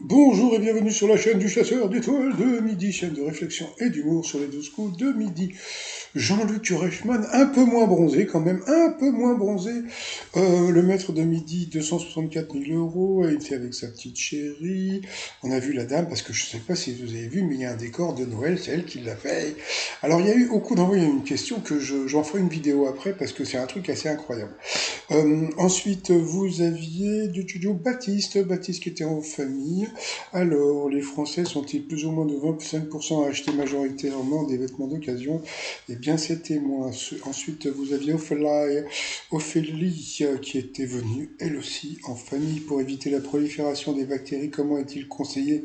Bonjour et bienvenue sur la chaîne du chasseur d'étoiles de midi, chaîne de réflexion et d'humour sur les 12 coups de midi. Jean-Luc Reichmann, un peu moins bronzé quand même, un peu moins bronzé. Le maître de midi, 264 000 euros, a été avec sa petite chérie. On a vu la dame, parce que je ne sais pas si vous avez vu, mais il y a un décor de Noël, c'est elle qui l'a fait. Alors il y a eu au coup d'envoi une question que j'en ferai une vidéo après, parce que c'est un truc assez incroyable. Ensuite, vous aviez du studio Baptiste qui était en famille. Alors, les Français sont-ils plus ou moins de 25% à acheter majoritairement des vêtements d'occasion? Eh bien, c'était moi. Ensuite, vous aviez Ophélie qui était venue, elle aussi, en famille pour éviter la prolifération des bactéries. Comment est-il conseillé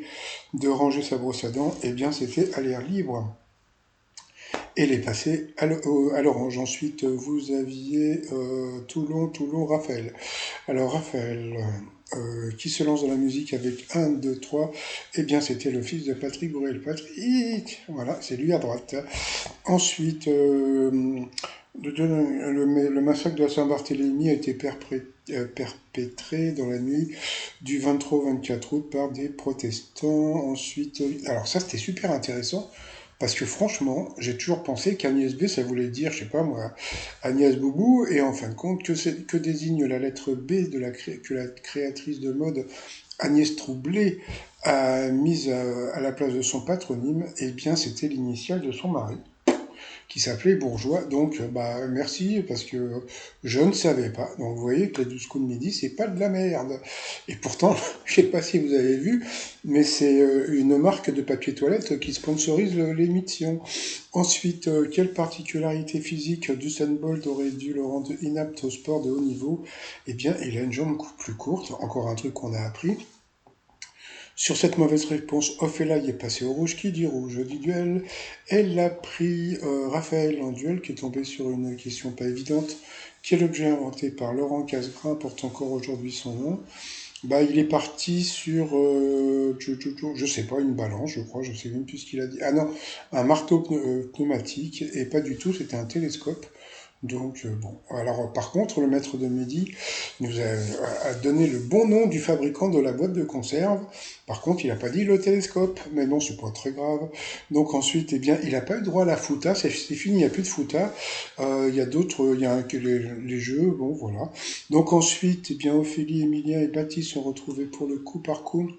de ranger sa brosse à dents? Eh bien, c'était à l'air libre. Et les passés à l'orange. Ensuite, vous aviez Toulon, Raphaël. Alors Raphaël, qui se lance dans la musique avec un, 2, 3, eh bien c'était le fils de Patrick Bruel. Patrick, voilà, c'est lui à droite. Ensuite, le massacre de la Saint-Barthélemy a été perpétré dans la nuit du 23 au 24 août par des protestants. Ensuite, alors ça c'était super intéressant. Parce que franchement, j'ai toujours pensé qu'Agnès B, ça voulait dire, je sais pas moi, Agnès Boubou, et en fin de compte, que désigne la lettre B que la créatrice de mode Agnès Troublé a mise à la place de son patronyme, eh bien c'était l'initiale de son mari qui s'appelait Bourgeois. Donc, bah, merci, parce que je ne savais pas. Donc, vous voyez que les 12 coups de midi, c'est pas de la merde. Et pourtant, je sais pas si vous avez vu, mais c'est une marque de papier toilette qui sponsorise l'émission. Ensuite, quelle particularité physique d'Usain Bolt aurait dû le rendre inapte au sport de haut niveau? Eh bien, il a une jambe plus courte, encore un truc qu'on a appris. Sur cette mauvaise réponse, Ophélia est passée au rouge. Qui dit rouge dit duel. Elle a pris Raphaël en duel, qui est tombé sur une question pas évidente. Quel objet inventé par Laurent Casgrain porte encore aujourd'hui son nom? Bah, il est parti sur, je sais pas, une balance, je crois, je sais même plus ce qu'il a dit. Ah non, un marteau pneumatique, et pas du tout, c'était un télescope. Donc, bon. Alors, par contre, le maître de midi a donné le bon nom du fabricant de la boîte de conserve. Par contre, il n'a pas dit le télescope. Mais non, c'est pas très grave. Donc, ensuite, eh bien, il n'a pas eu droit à la fouta. C'est fini, il n'y a plus de fouta. Il y a d'autres, il y a les jeux, bon, voilà. Donc, ensuite, eh bien, Ophélie, Emilien et Baptiste sont retrouvés pour le coup par coup.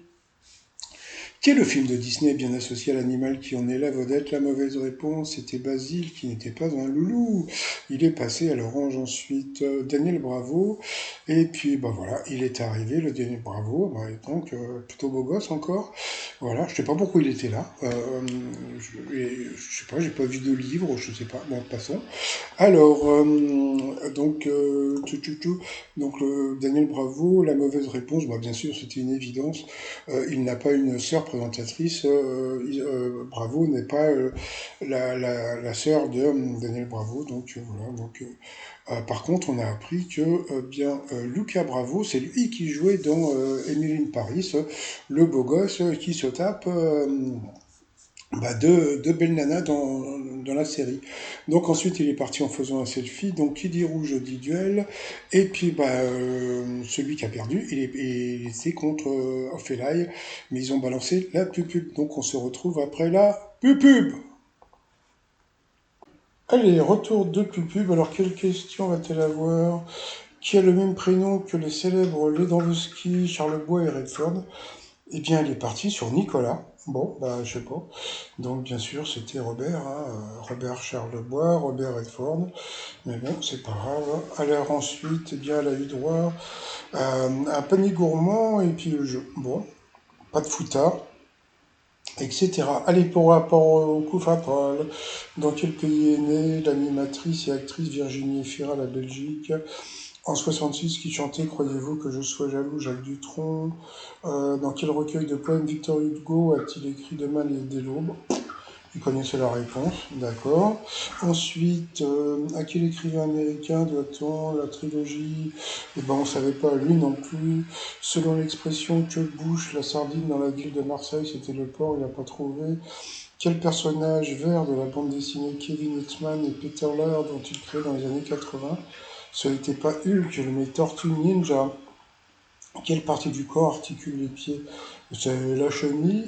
Quel est le film de Disney bien associé à l'animal qui en est la vedette? La mauvaise réponse était Basile, qui n'était pas un loulou. Il est passé à l'orange ensuite. Daniel Bravo. Et puis, bah voilà, il est arrivé, le Daniel Bravo. Bah, donc, plutôt beau gosse encore. Voilà, je sais pas pourquoi il était là. Je sais pas, j'ai pas vu de livre, je sais pas. Bon, passons. Alors, donc, donc Daniel Bravo, la mauvaise réponse, bah, bien sûr, c'était une évidence. Il n'a pas une sœur présentatrice. Bravo n'est pas la sœur de Daniel Bravo. Donc, voilà. Donc, par contre, on a appris que bien Lucas Bravo, c'est lui qui jouait dans Emily in Paris, le beau gosse qui se tape bah, deux belles nanas dans la série. Donc ensuite il est parti en faisant un selfie, donc qui dit rouge dit duel, et puis bah, celui qui a perdu, il était contre Ophélie, mais ils ont balancé la pub. Donc on se retrouve après la pub. Allez, retour de pub. Alors quelle question va-t-elle avoir? Qui a le même prénom que les célèbres Lewandowski, Charlebois et Redford? Eh bien, elle est partie sur Nicolas. Bon, bah, je sais pas. Donc, bien sûr, c'était Robert, hein, Robert Charlebois, Robert Redford. Mais bon, c'est pas grave. Alors ensuite, eh bien, elle a eu droit à un panier gourmand et puis le jeu. Bon, pas de foutard, etc. Allez, pour rapport au coup fatal, dans quel pays est née l'animatrice et actrice Virginie Fira, la Belgique? En 66, qui chantait Croyez-vous que je sois jaloux, Jacques Dutronc? Dans quel recueil de poèmes Victor Hugo a-t-il écrit Demain dès l'aube? Vous connaissez la réponse, d'accord. Ensuite, à quel écrivain américain doit-on la trilogie? Eh ben, on savait pas, lui non plus. Selon l'expression que bouche la sardine dans la ville de Marseille, c'était le port, il n'a pas trouvé. Quel personnage vert de la bande dessinée Kevin Hickman et Peter Laird ont-ils créé dans les années 80? Ce n'était pas Hulk, mais Tortue Ninja. Quelle partie du corps articule les pieds? C'est la cheville,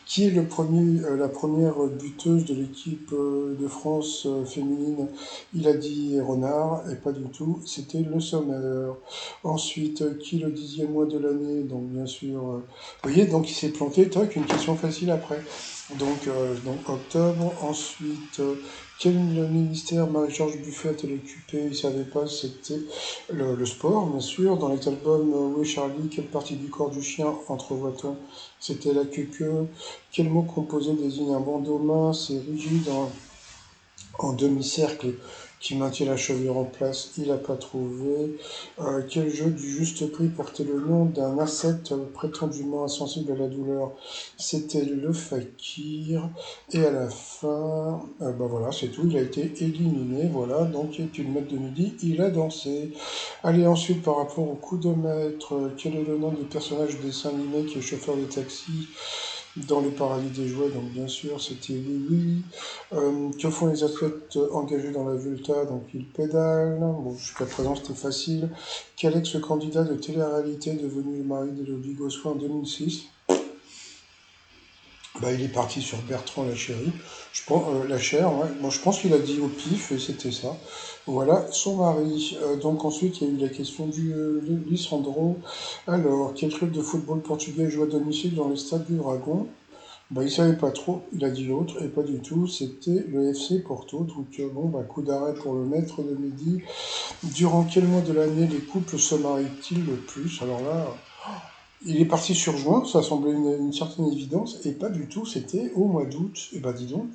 qui est la première buteuse de l'équipe de France féminine. Il a dit Renard, et pas du tout, c'était Le Sommer. Ensuite, qui le 10e mois de l'année, donc bien sûr. Vous voyez, donc il s'est planté, toc, une question facile après. Donc octobre, ensuite, quel ministère Marie-Georges Buffet a-t-elle occupé? Il ne savait pas, c'était le sport, bien sûr. Dans les albums Où est Charlie? Quelle partie du corps du chien entrevoit-on? C'était la queue. Quel mot composé désigne un bandeau mince et rigide en demi-cercle qui maintient la chevelure en place? Il n'a pas trouvé. Quel jeu du juste prix portait le nom d'un ascète prétendument insensible à la douleur? C'était le fakir. Et à la fin, bah voilà, c'est tout. Il a été éliminé. Voilà, donc il est une mètre de midi. Il a dansé. Allez, ensuite, par rapport au coup de maître, quel est le nom du personnage du dessin animé qui est chauffeur de taxi dans le paradis des jouets? Donc, bien sûr, c'était Oui. Que font les athlètes engagés dans la Vulta? Donc, ils pédalent. Bon, jusqu'à présent, c'était facile. Quel ex-candidat de télé-réalité devenu le mari d'Élodie Gossuin en 2006? Bah, il est parti sur Bertrand Lachérie. Lachère, ouais. Bon, je pense qu'il a dit au pif et c'était ça. Voilà, son mari. Donc ensuite, il y a eu la question de Lissandro. Alors, quel club de football portugais joue à domicile dans le stade du Dragon? Bah, il savait pas trop, il a dit l'autre, et pas du tout, c'était le FC Porto. Donc bon, bah, coup d'arrêt pour le maître de midi. Durant quel mois de l'année les couples se marient-ils le plus? Alors là, il est parti sur juin, ça semblait une certaine évidence, et pas du tout, c'était au mois d'août. Et bah dis donc,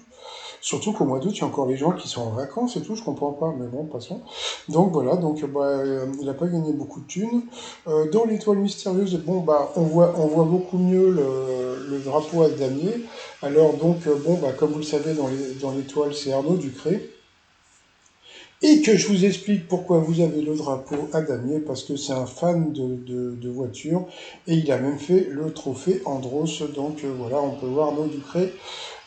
surtout qu'au mois d'août, il y a encore les gens qui sont en vacances et tout, je comprends pas, mais bon, passons. Donc voilà, donc bah, il n'a pas gagné beaucoup de thunes. Dans l'étoile mystérieuse, bon bah on voit beaucoup mieux le drapeau à damier. Alors donc bon bah comme vous le savez dans l'étoile c'est Arnaud Ducré. Et que je vous explique pourquoi vous avez le drapeau à damier, parce que c'est un fan de voitures, et il a même fait le trophée Andros, donc voilà, on peut voir Arnaud Ducré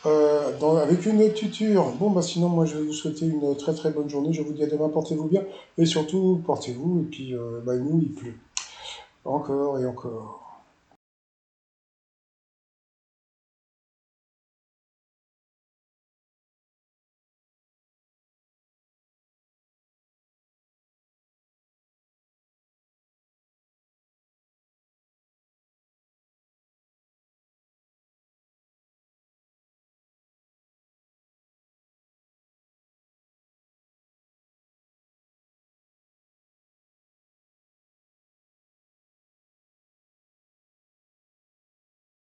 avec une tuture. Bon, bah sinon, moi, je vais vous souhaiter une très très bonne journée. Je vous dis à demain, portez-vous bien. Et surtout, portez-vous. Et puis, bah, nous, il pleut. Encore et encore.